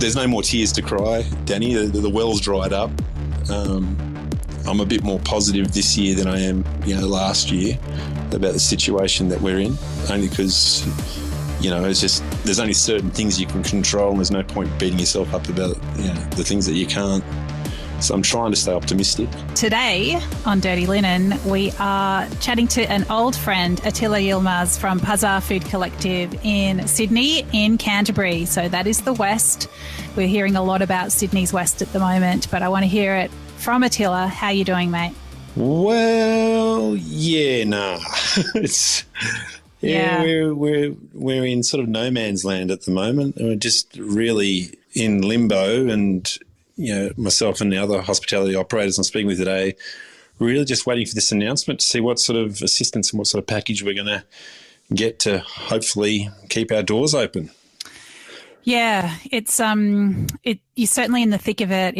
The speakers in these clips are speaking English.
there's no more tears to cry, Danny. The well's dried up. I'm a bit more positive this year than I am, last year about the situation that we're in, only because, it's just there's only certain things you can control and there's no point beating yourself up about, the things that you can't. So I'm trying to stay optimistic. Today on Dirty Linen, we are chatting to an old friend, Attila Yilmaz from Pazar Food Collective in Sydney, in Canterbury. So that is the West. We're hearing a lot about Sydney's West at the moment, but I want to hear it from Attila. How are you doing, mate? Well, it's... Yeah. We're in sort of no man's land at the moment. We're just really in limbo, and myself and the other hospitality operators I'm speaking with today, really just waiting for this announcement to see what sort of assistance and what sort of package we're going to get to hopefully keep our doors open. Yeah, it's you're certainly in the thick of it.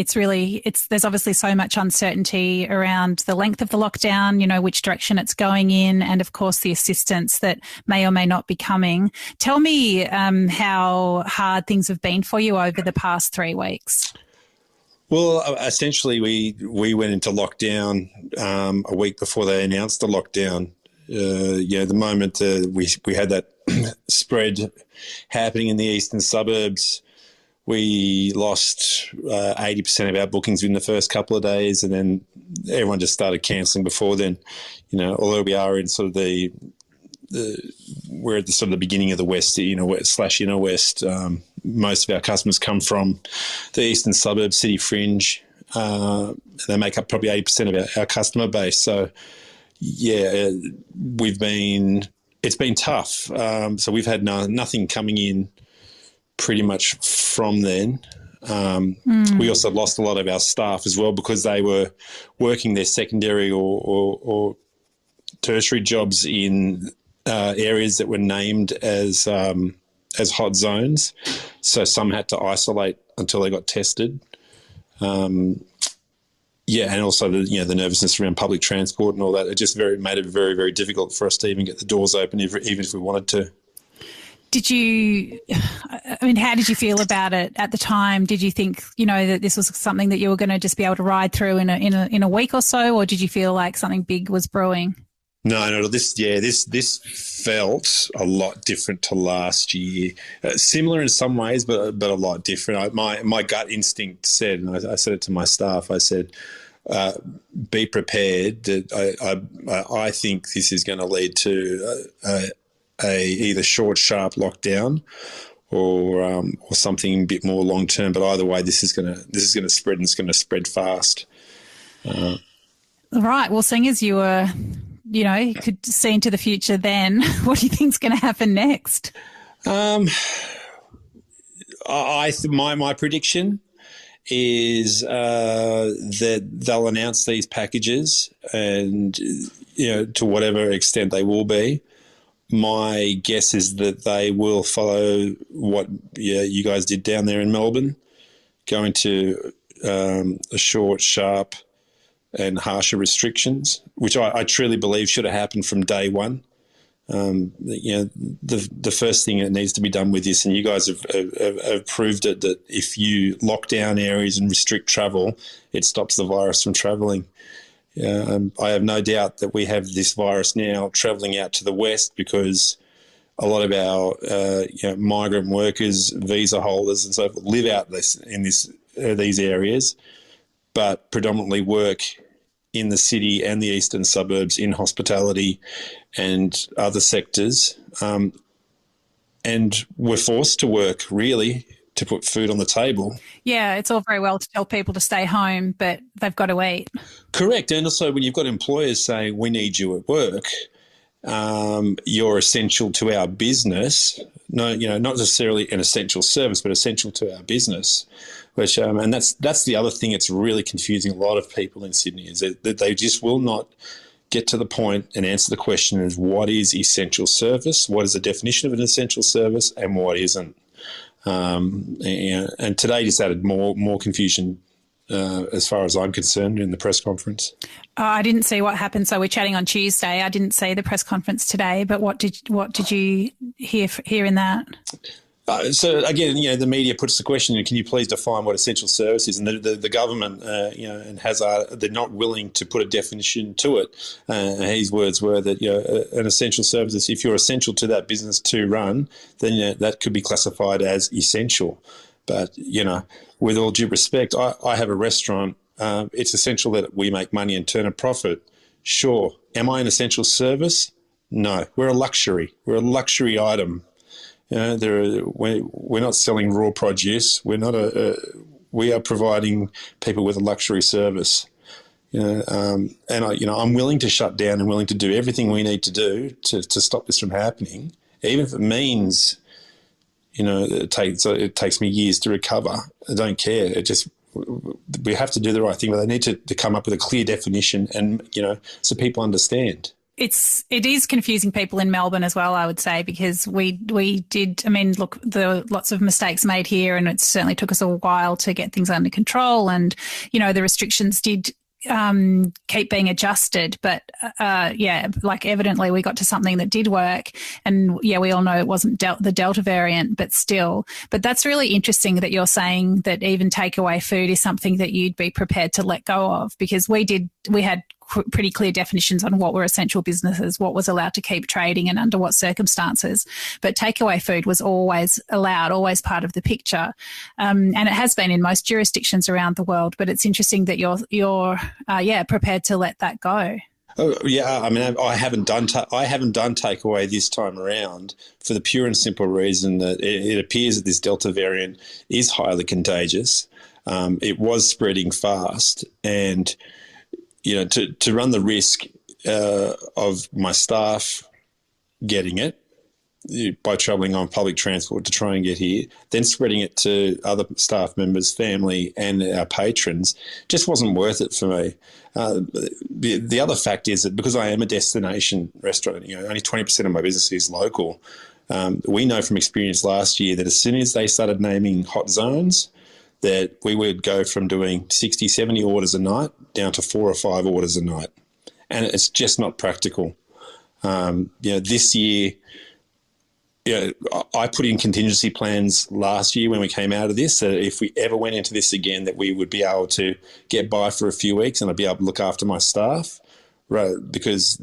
There's obviously so much uncertainty around the length of the lockdown, which direction it's going in, and of course the assistance that may or may not be coming. Tell me how hard things have been for you over the past 3 weeks. Well, essentially we went into lockdown a week before they announced the lockdown. The moment we had that spread happening in the eastern suburbs, we lost 80% of our bookings in the first couple of days, and then everyone just started cancelling before then. Although we are in sort of we're at the sort of the beginning of the West, /inner West. Most of our customers come from the eastern suburbs, city fringe. They make up probably 80% of our customer base. So, it's been tough. So we've had nothing coming in pretty much from then. We also lost a lot of our staff as well because they were working their secondary or tertiary jobs in areas that were named as hot zones. So some had to isolate until they got tested. And also the nervousness around public transport and all that. It just made it very, very difficult for us to even get the doors open, even if we wanted to. How did you feel about it at the time? Did you think, that this was something that you were going to just be able to ride through in a week or so, or did you feel like something big was brewing? No. This felt a lot different to last year. Similar in some ways, but a lot different. My gut instinct said, and I said it to my staff. I said, "Be prepared. That I think this is going to lead to a either short, sharp lockdown, or something a bit more long term. But either way, this is going to spread, and it's going to spread fast." Right. Well, seeing as you were, you could see into the future then, what do you think's going to happen next? My prediction is that they'll announce these packages, and to whatever extent they will be. My guess is that they will follow what you guys did down there in Melbourne, go into a short, sharp and harsher restrictions, which I truly believe should have happened from day one. The first thing that needs to be done with this, and you guys have proved it, that if you lock down areas and restrict travel, it stops the virus from travelling. I have no doubt that we have this virus now travelling out to the West because a lot of our migrant workers, visa holders and so forth live out in these areas, but predominantly work in the city and the eastern suburbs in hospitality and other sectors. And we're forced to work, really, to put food on the table. Yeah, it's all very well to tell people to stay home, but they've got to eat. Correct. And also when you've got employers saying, we need you at work, you're essential to our business. No, not necessarily an essential service, but essential to our business. Which and that's the other thing that's really confusing a lot of people in Sydney, is that they just will not get to the point and answer the question of what is essential service, what is the definition of an essential service, and what isn't. And today just added more confusion as far as I'm concerned in the press conference. I didn't see what happened. So we're chatting on Tuesday. I didn't see the press conference today, but what did you hear in that? So again, the media puts the question: can you please define what essential service is? And the government, and Hazard, they're not willing to put a definition to it. His words were that an essential service is if you're essential to that business to run, then that could be classified as essential. But with all due respect, I have a restaurant. It's essential that we make money and turn a profit. Sure. Am I an essential service? No. We're a luxury. We're a luxury item. We're not selling raw produce. We are providing people with a luxury service. And I'm willing to shut down and willing to do everything we need to do to stop this from happening, even if it means, it takes me years to recover. I don't care. We have to do the right thing, but they need to come up with a clear definition and, so people understand. It is confusing people in Melbourne as well, I would say, because we did, look, there were lots of mistakes made here, and it certainly took us a while to get things under control. And, the restrictions did keep being adjusted. But, evidently we got to something that did work. And, we all know it wasn't the Delta variant, but still. But that's really interesting that you're saying that even takeaway food is something that you'd be prepared to let go of, because we had pretty clear definitions on what were essential businesses, what was allowed to keep trading and under what circumstances. But takeaway food was always allowed, always part of the picture. And it has been in most jurisdictions around the world. But it's interesting that you're prepared to let that go. Oh, yeah, I haven't done takeaway this time around for the pure and simple reason that it appears that this Delta variant is highly contagious. It was spreading fast, and to run the risk of my staff getting it by travelling on public transport to try and get here, then spreading it to other staff members, family and our patrons just wasn't worth it for me. The other fact is that because I am a destination restaurant, only 20% of my business is local. We know from experience last year that as soon as they started naming hot zones, that we would go from doing 60, 70 orders a night down to 4 or 5 orders a night. And it's just not practical. This year, I put in contingency plans last year when we came out of this, that if we ever went into this again, that we would be able to get by for a few weeks and I'd be able to look after my staff, right? Because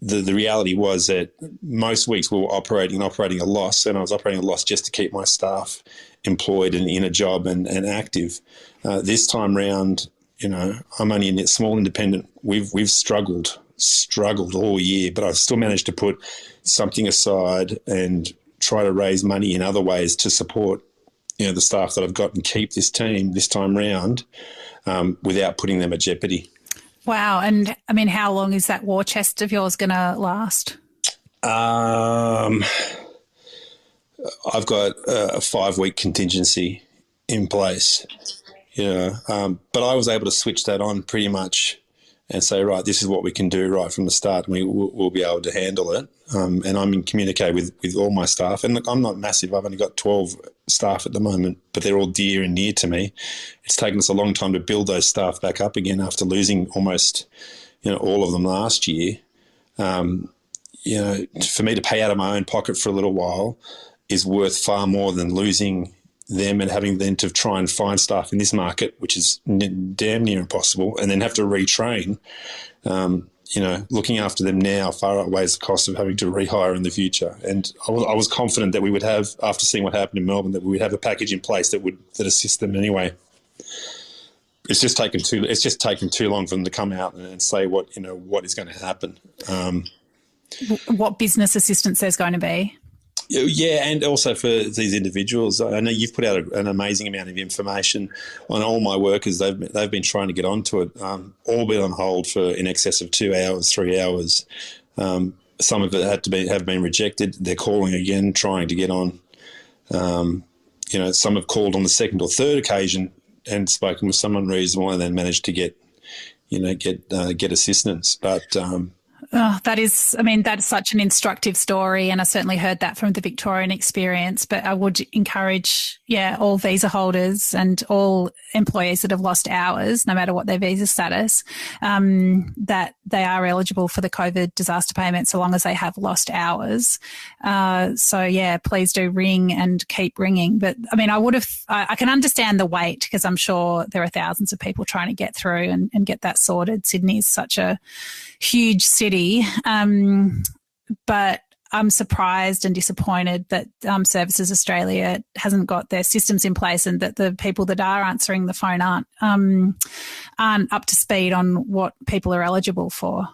the reality was that most weeks we were operating a loss, and I was operating a loss just to keep my staff employed and in a job and active. This time round, I'm only a small independent. We've struggled all year, but I've still managed to put something aside and try to raise money in other ways to support, the staff that I've got and keep this team this time round without putting them at jeopardy. Wow. And how long is that war chest of yours going to last? I've got a 5-week contingency in place, but I was able to switch that on pretty much and say, right, this is what we can do right from the start, and we'll be able to handle it. And I'm in communicate with all my staff. And look, I'm not massive. I've only got 12 staff at the moment, but they're all dear and near to me. It's taken us a long time to build those staff back up again after losing almost, all of them last year. For me to pay out of my own pocket for a little while is worth far more than losing them and having then to try and find staff in this market, which is damn near impossible, and then have to retrain. Looking after them now far outweighs the cost of having to rehire in the future. And I was confident that we would have, after seeing what happened in Melbourne, that we would have a package in place that assist them anyway. It's just taken too long for them to come out and say what is going to happen. What business assistance there's going to be? Yeah, and also for these individuals, I know you've put out an amazing amount of information on all my workers. They've been trying to get onto it, all been on hold for in excess of 2 hours, 3 hours. Some of it have been rejected. They're calling again, trying to get on. Some have called on the second or third occasion and spoken with someone reasonable, and then managed to get assistance. But Oh, that is, I mean, that's such an instructive story, and I certainly heard that from the Victorian experience. But I would encourage, all visa holders and all employees that have lost hours, no matter what their visa status, that they are eligible for the COVID disaster payment so long as they have lost hours. Please do ring and keep ringing. But I mean, I can understand the wait, because I'm sure there are thousands of people trying to get through and get that sorted. Sydney is such a huge city, but I'm surprised and disappointed that Services Australia hasn't got their systems in place, and that the people that are answering the phone aren't up to speed on what people are eligible for.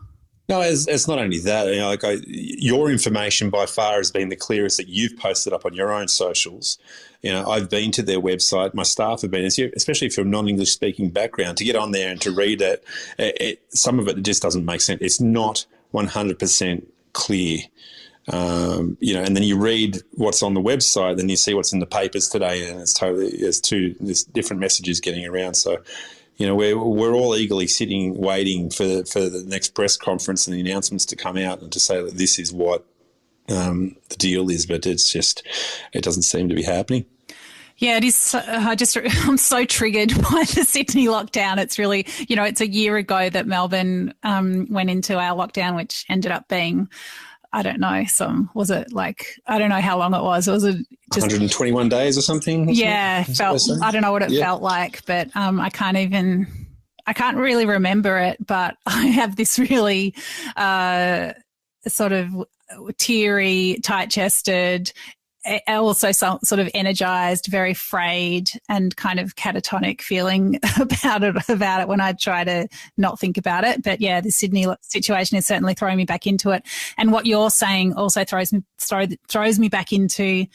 No, it's not only that. Your information by far has been the clearest that you've posted up on your own socials. I've been to their website. My staff have been, especially if you're a non-English speaking background, to get on there and to read it. Some of it just doesn't make sense. It's not 100% clear. And then you read what's on the website, then you see what's in the papers today, and there's different messages getting around. So, we're all eagerly waiting for the next press conference and the announcements to come out and to say that this is what the deal is, but it doesn't seem to be happening. Yeah, it is. I'm so triggered by the Sydney lockdown. It's really, it's a year ago that Melbourne went into our lockdown, which ended up being, I don't know, I don't know how long it was. It was just 121 days or something? Yeah, I don't know what it felt like, but I can't really remember it, but I have this really sort of teary, tight-chested, also sort of energised, very frayed, and kind of catatonic feeling about it when I try to not think about it. But yeah, the Sydney situation is certainly throwing me back into it. And what you're saying also throws me back into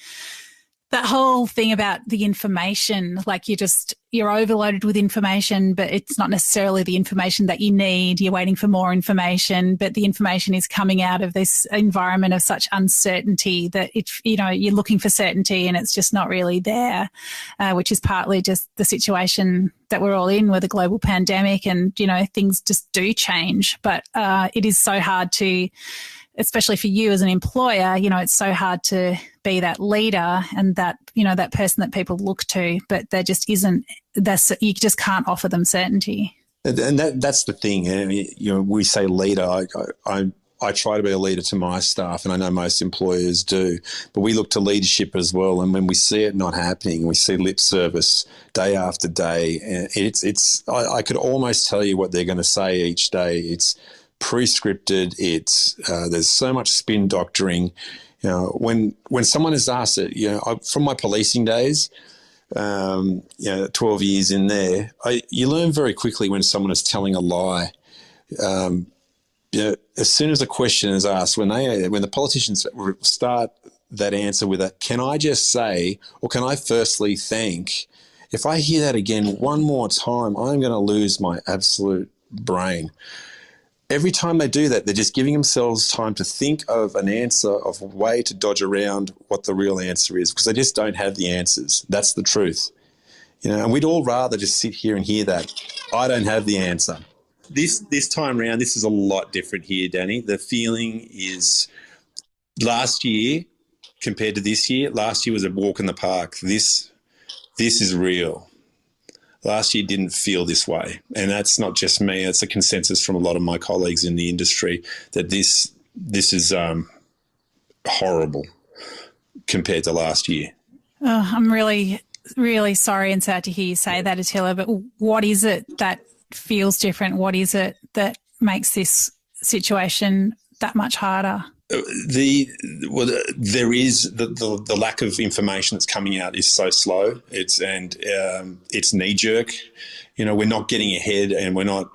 that whole thing about the information. Like you're overloaded with information, but it's not necessarily the information that you need. You're waiting for more information, but the information is coming out of this environment of such uncertainty that you're looking for certainty and it's just not really there, which is partly just the situation that we're all in with a global pandemic, and, things just do change. But it is so hard to, especially for you as an employer, it's so hard to be that leader and that, that person that people look to, but there just isn't, you just can't offer them certainty. And that's the thing. And, we say leader. I try to be a leader to my staff, and I know most employers do, but we look to leadership as well. And when we see it not happening, we see lip service day after day. And I could almost tell you what they're going to say each day. It's pre-scripted. There's so much spin doctoring. When someone is asked it, from my policing days, 12 years in there, you learn very quickly when someone is telling a lie. As soon as a question is asked, when the politicians start that answer with a, can I just say, or can I firstly thank, if I hear that again one more time, I'm going to lose my absolute brain. Every time they do that, they're just giving themselves time to think of an answer, of a way to dodge around what the real answer is, because they just don't have the answers. That's the truth. And we'd all rather just sit here and hear that. I don't have the answer. This time around, this is a lot different here, Dani. The feeling is last year compared to this year, last year was a walk in the park. This is real. Last year didn't feel this way, and that's not just me. It's a consensus from a lot of my colleagues in the industry that this is horrible compared to last year. Oh, I'm really, really sorry and sad to hear you say that, Attila, but what is it that feels different? What is it that makes this situation that much harder? There is the lack of information that's coming out is so slow. It's knee jerk. We're not getting ahead, and we're not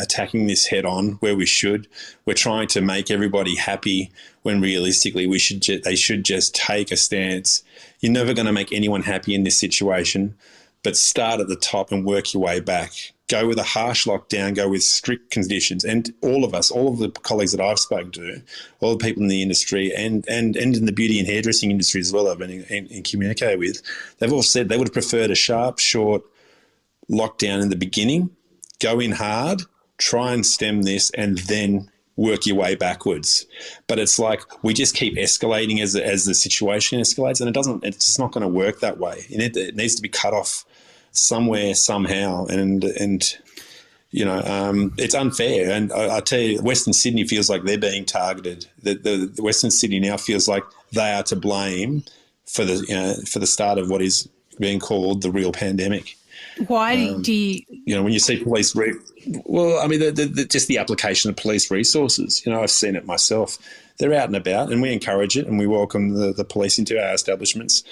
attacking this head on where we should. We're trying to make everybody happy when realistically they should just take a stance. You're never going to make anyone happy in this situation, but start at the top and work your way back. Go with a harsh lockdown, go with strict conditions. And all of the colleagues that I've spoken to, all the people in the industry and in the beauty and hairdressing industry as well, I've been in communicated with, they've all said they would have preferred a sharp, short lockdown in the beginning, go in hard, try and stem this, and then work your way backwards. But it's like we just keep escalating as the situation escalates, and it's just not going to work that way. It needs to be cut off somewhere, somehow, and it's unfair. And I tell you, Western Sydney feels like they're being targeted. The Western Sydney now feels like they are to blame for the start of what is being called the real pandemic. Why do you? When you see police, just the application of police resources. I've seen it myself. They're out and about, and we encourage it, and we welcome the police into our establishments.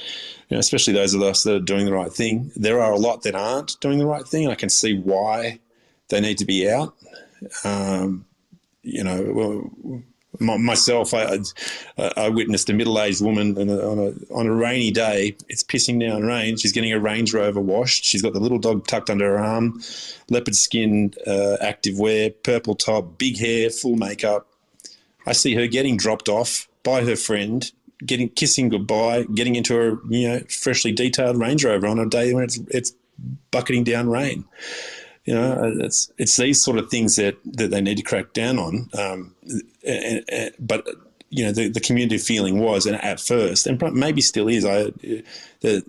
Especially those of us that are doing the right thing. There are a lot that aren't doing the right thing, and I can see why they need to be out. Myself, I witnessed a middle-aged woman on a rainy day. It's pissing down rain. She's getting a Range Rover washed. She's got the little dog tucked under her arm, leopard skin, active wear, purple top, big hair, full makeup. I see her getting dropped off by her friend, kissing goodbye, getting into her freshly detailed Range Rover on a day when it's bucketing down rain. It's these sort of things that they need to crack down on. But the community feeling was, and at first, and maybe still is, the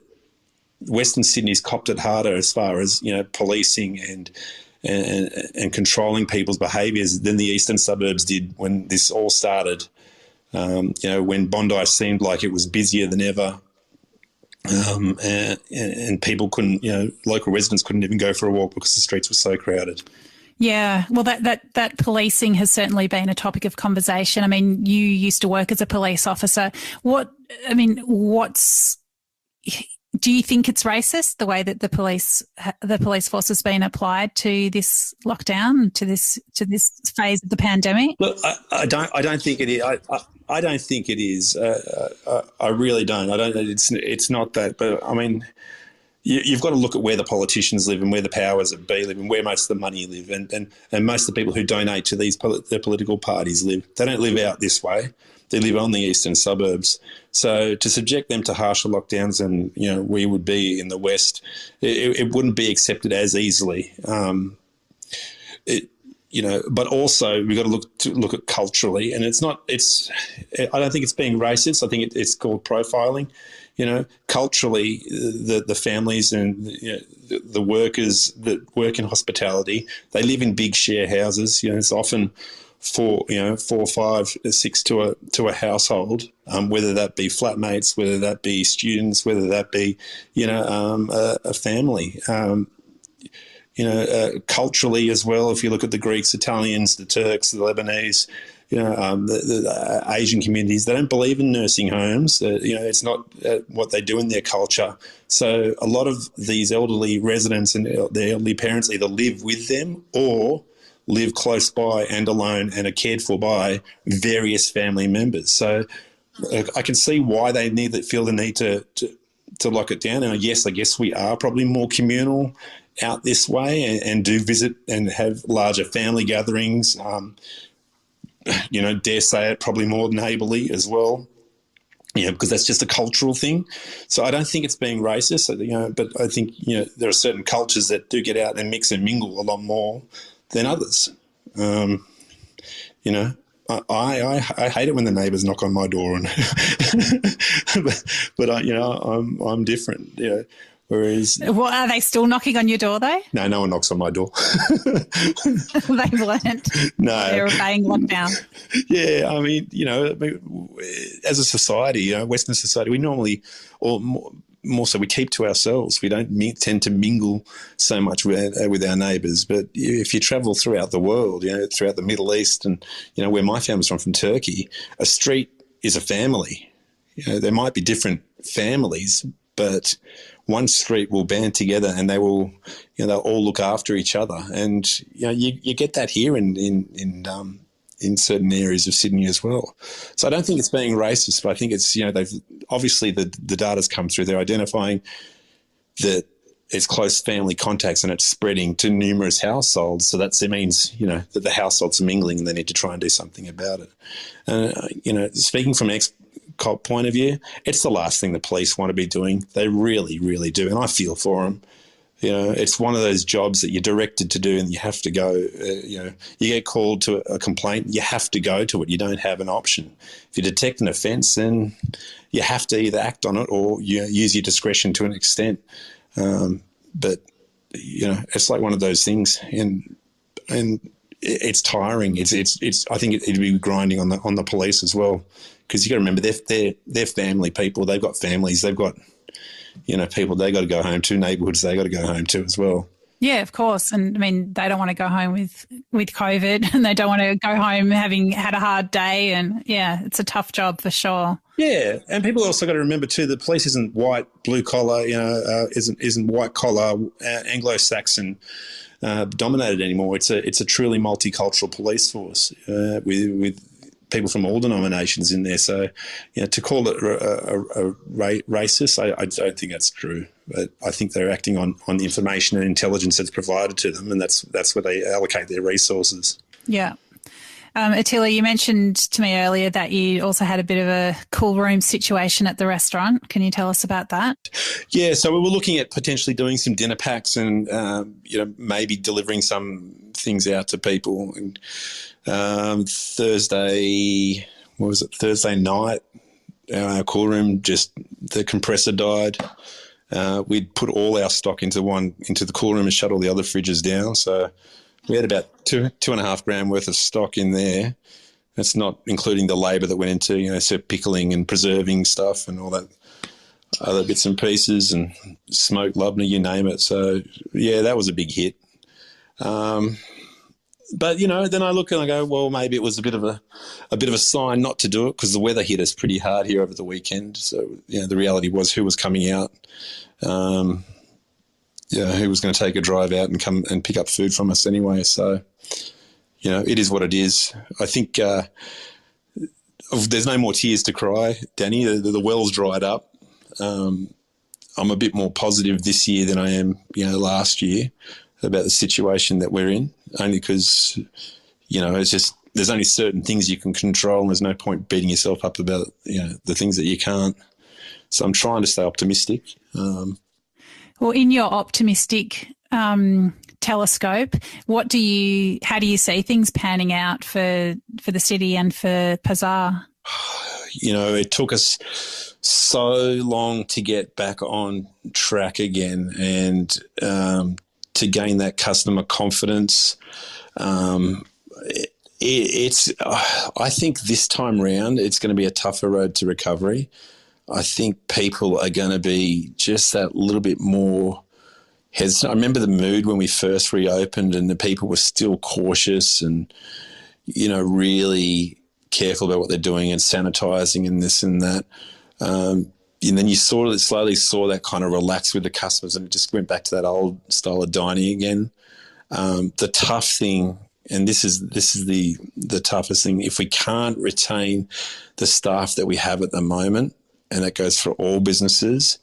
Western Sydney's copped it harder as far as policing and controlling people's behaviours than the eastern suburbs did when this all started. When Bondi seemed like it was busier than ever. And people couldn't, local residents couldn't even go for a walk because the streets were so crowded. Yeah, well, that policing has certainly been a topic of conversation. I mean, you used to work as a police officer. Do you think it's racist, the way that the police force has been applied to this lockdown, to this phase of the pandemic? Look, I don't think it is. I don't think it is. I really don't. I don't. It's not that. But I mean, you've got to look at where the politicians live and where the powers that be live and where most of the money live, and most of the people who donate to the political parties live. They don't live out this way. They live on the eastern suburbs. So to subject them to harsher lockdowns than we would be in the West, it wouldn't be accepted as easily. But also we've got to look at culturally, and I don't think it's being racist. I think it's called profiling. Culturally, the families and the workers that work in hospitality, they live in big share houses. It's often 4, 5, 6 to a household, whether that be flatmates, whether that be students, whether that be a family. Culturally as well, if you look at the Greeks, Italians, the Turks, the Lebanese, the Asian communities, they don't believe in nursing homes. It's not what they do in their culture. So a lot of these elderly residents and their elderly parents either live with them or live close by and alone and are cared for by various family members. So I can see why they feel the need to lock it down. And yes, I guess we are probably more communal out this way and do visit and have larger family gatherings, dare say it, probably more neighbourly as well, because that's just a cultural thing. So I don't think it's being racist, but I think, there are certain cultures that do get out and mix and mingle a lot more than others. I hate it when the neighbours knock on my door, and but I'm different. Whereas, well, are they still knocking on your door though? No one knocks on my door. They've learned. No, they're obeying lockdown. Yeah, as a society, Western society, we normally, or more so, we keep to ourselves. We don't tend to mingle so much with our neighbours. But if you travel throughout the world, throughout the Middle East, and where my family's from Turkey, a street is a family. There might be different families, but one street will band together and they will, they'll all look after each other. And you get that here in certain areas of Sydney as well. So I don't think it's being racist, but I think it's, they've obviously the data's come through. They're identifying that it's close family contacts and it's spreading to numerous households. So that means, that the households are mingling and they need to try and do something about it. Speaking from an cop point of view, it's the last thing the police want to be doing. They really, really do, and I feel for them. You know, it's one of those jobs that you're directed to do and you have to go. You know, you get called to a complaint, you have to go to it. You don't have an option. If you detect an offence, then you have to either act on it or you use your discretion to an extent. But, you know, it's like one of those things, and it's tiring. It's. I think it'd be grinding on the police as well, because you got to remember they're family people. They've got families. They've got, you know, people they got to go home to, neighbourhoods they got to go home to as well. Yeah, of course. And I mean, they don't want to go home with COVID, and they don't want to go home having had a hard day. And yeah, it's a tough job for sure. Yeah, and people also got to remember too, the police isn't white, blue collar, you know, isn't white collar, Anglo-Saxon dominated anymore. It's a truly multicultural police force with people from all denominations in there. So, you know, to call it racist, I don't think that's true. But I think they're acting on the information and intelligence that's provided to them, and that's where they allocate their resources. Yeah. Attila, you mentioned to me earlier that you also had a bit of a cool room situation at the restaurant. Can you tell us about that? Yeah, so we were looking at potentially doing some dinner packs and, you know, maybe delivering some things out to people. And Thursday night, our cool room, just the compressor died. We'd put all our stock into the cool room and shut all the other fridges down. So we had about 2.5 grand worth of stock in there. That's not including the labour that went into, you know, so pickling and preserving stuff and all that other bits and pieces, and smoked labna, you name it. So yeah, that was a big hit. But, you know, then I look and I go, well, maybe it was a bit of a sign not to do it, because the weather hit us pretty hard here over the weekend. So, you know, the reality was who was coming out, who was going to take a drive out and come and pick up food from us anyway. So, you know, it is what it is. I think there's no more tears to cry, Dani. The well's dried up. I'm a bit more positive this year than I am, you know, last year about the situation that we're in, only because, you know, it's just there's only certain things you can control, and there's no point beating yourself up about, you know, the things that you can't. So I'm trying to stay optimistic. Well, in your optimistic telescope, how do you see things panning out for the city and for Pazar? You know, it took us so long to get back on track again, and to gain that customer confidence. It's I think this time round it's going to be a tougher road to recovery. I think people are going to be just that little bit more hesitant. I remember the mood when we first reopened, and the people were still cautious and, you know, really careful about what they're doing and sanitising and this and that. And then you slowly saw that kind of relax with the customers, and it just went back to that old style of dining again. The tough thing, and this is the toughest thing, if we can't retain the staff that we have at the moment, and that goes for all businesses,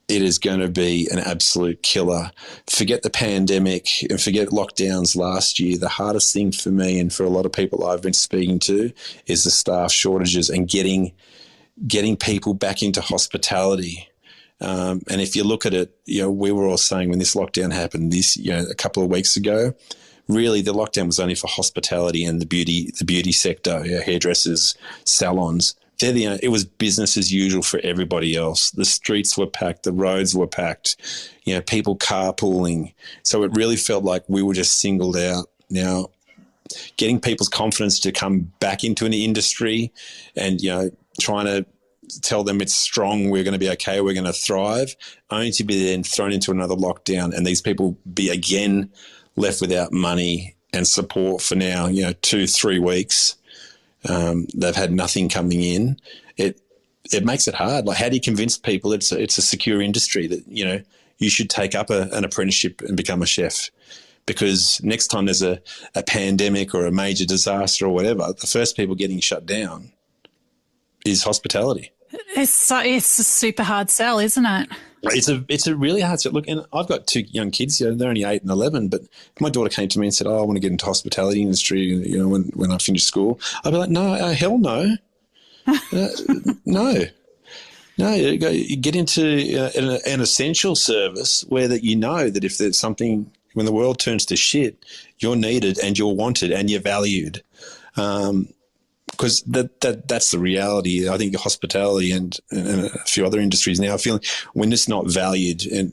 it is going to be an absolute killer. Forget the pandemic and forget lockdowns last year. The hardest thing for me and for a lot of people I've been speaking to is the staff shortages and getting people back into hospitality. And if you look at it, you know, we were all saying when this lockdown happened a couple of weeks ago, really the lockdown was only for hospitality and the beauty sector, you know, hairdressers, salons. It was business as usual for everybody else. The streets were packed, the roads were packed, you know, people carpooling. So it really felt like we were just singled out. Now, getting people's confidence to come back into an industry and, you know, trying to tell them it's strong, we're going to be okay, we're going to thrive, only to be then thrown into another lockdown and these people be again left without money and support for now, you know, 2-3 weeks. They've had nothing coming in. It makes it hard. Like, how do you convince people it's a secure industry that, you know, you should take up an apprenticeship and become a chef? Because next time there's a pandemic or a major disaster or whatever, the first people getting shut down is hospitality. It's a super hard sell, isn't it? It's a really hard sell. Look, and I've got 2 young kids. You know, they're only 8 and 11. But if my daughter came to me and said, "Oh, I want to get into hospitality industry," you know, when I finish school, I'd be like, "No, hell no, no." No, you get into an essential service where that you know that if there's something, when the world turns to shit, you're needed and you're wanted and you're valued. Because that's the reality. I think hospitality and a few other industries now are feeling when it's not valued and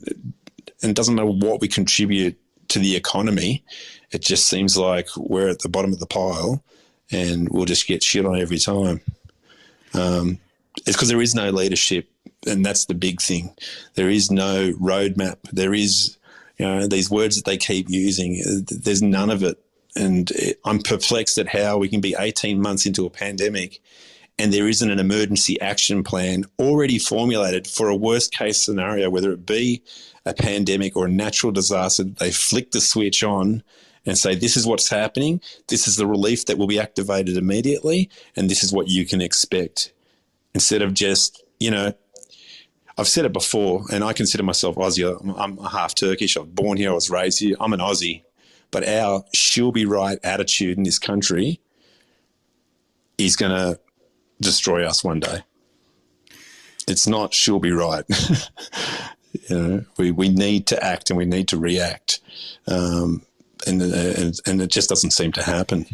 doesn't know what we contribute to the economy, it just seems like we're at the bottom of the pile and we'll just get shit on every time. It's because there is no leadership, and that's the big thing. There is no roadmap. There is, these words that they keep using. There's none of it. And I'm perplexed at how we can be 18 months into a pandemic and there isn't an emergency action plan already formulated for a worst case scenario, whether it be a pandemic or a natural disaster. They flick the switch on and say, this is what's happening. This is the relief that will be activated immediately. And this is what you can expect. Instead of just, I've said it before, and I consider myself Aussie. I'm half Turkish. I was born here. I was raised here. I'm an Aussie. But our she'll be right attitude in this country is going to destroy us one day. It's not she'll be right. We need to act and we need to react. And it just doesn't seem to happen.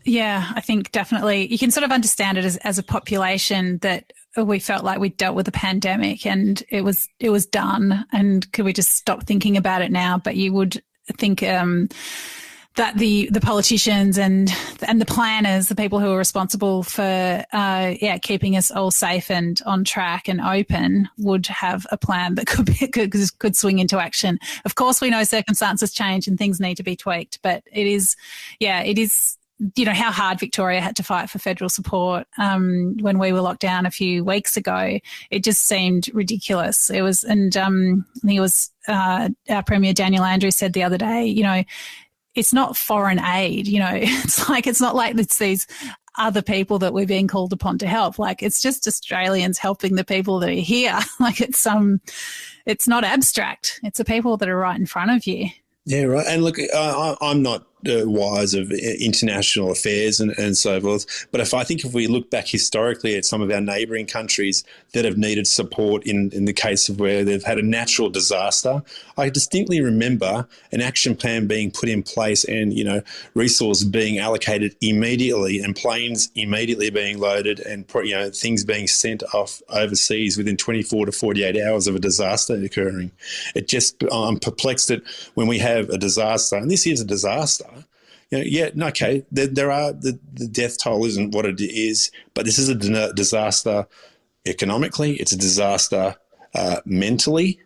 Yeah, I think definitely you can sort of understand it as a population that we felt like we'd dealt with the pandemic and it was done, and could we just stop thinking about it now? But you would think that the politicians and the planners, the people who are responsible for keeping us all safe and on track and open, would have a plan that could swing into action. Of course, we know circumstances change and things need to be tweaked, but it is how hard Victoria had to fight for federal support when we were locked down a few weeks ago. It just seemed ridiculous. It was, and I think it was our Premier Daniel Andrews said the other day, it's not foreign aid, it's not like it's these other people that we're being called upon to help. Like, it's just Australians helping the people that are here. Like, it's not abstract. It's the people that are right in front of you. Yeah, right. And look, I'm not wise of international affairs and so forth, but if we look back historically at some of our neighbouring countries that have needed support in the case of where they've had a natural disaster, I distinctly remember an action plan being put in place and, resources being allocated immediately and planes immediately being loaded and, things being sent off overseas within 24 to 48 hours of a disaster occurring. I'm perplexed that when we have a disaster, and this is a disaster, there are the death toll isn't what it is, but this is a disaster economically. It's a disaster mentally.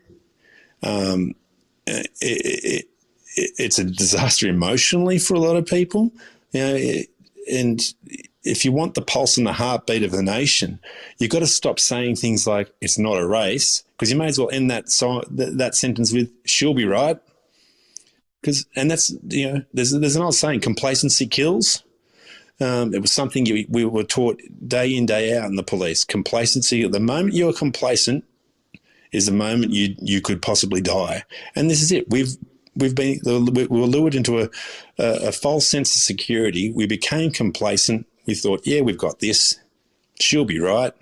It's a disaster emotionally for a lot of people. And if you want the pulse and the heartbeat of the nation, you've got to stop saying things like it's not a race, because you may as well end that sentence with she'll be right. And that's, there's an old saying, complacency kills. It was something we were taught day in, day out in the police. Complacency, the moment you're complacent is the moment you could possibly die. And this is it. We were lured into a false sense of security. We became complacent. We thought, yeah, we've got this. She'll be right.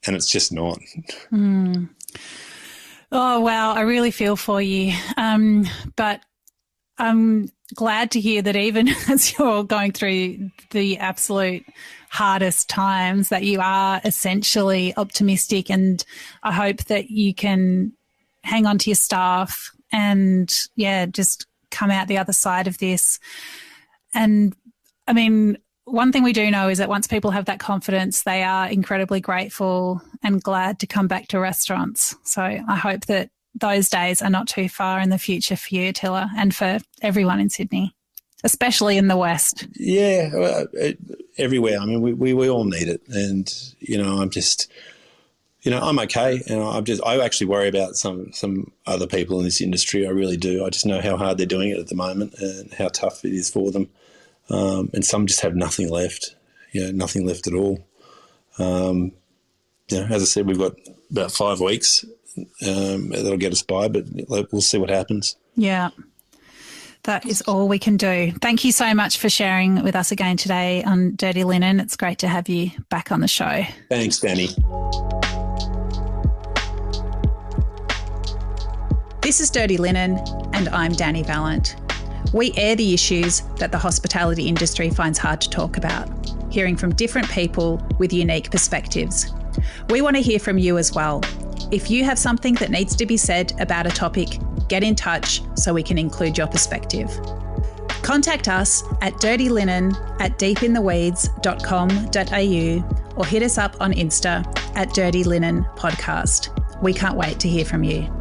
And it's just not. Mm. Oh, wow. I really feel for you. But I'm glad to hear that even as you're going through the absolute hardest times, that you are essentially optimistic, and I hope that you can hang on to your staff and, just come out the other side of this. And, I mean, one thing we do know is that once people have that confidence, they are incredibly grateful and glad to come back to restaurants. So I hope that those days are not too far in the future for you, Attila, and for everyone in Sydney, especially in the West. Yeah, everywhere. I mean, we all need it. And, I'm just, I'm okay. And I actually worry about some other people in this industry. I really do. I just know how hard they're doing it at the moment and how tough it is for them. And some just have nothing left, nothing left at all. As I said, we've got about 5 weeks that'll get us by, but we'll see what happens. Yeah, that is all we can do. Thank you so much for sharing with us again today on Dirty Linen. It's great to have you back on the show. Thanks, Dani. This is Dirty Linen, and I'm Dani Valent. We air the issues that the hospitality industry finds hard to talk about, hearing from different people with unique perspectives. We want to hear from you as well. If you have something that needs to be said about a topic, get in touch so we can include your perspective. Contact us at dirtylinenat deepintheweeds.com.au or hit us up on Insta at Dirty Linen Podcast. We can't wait to hear from you.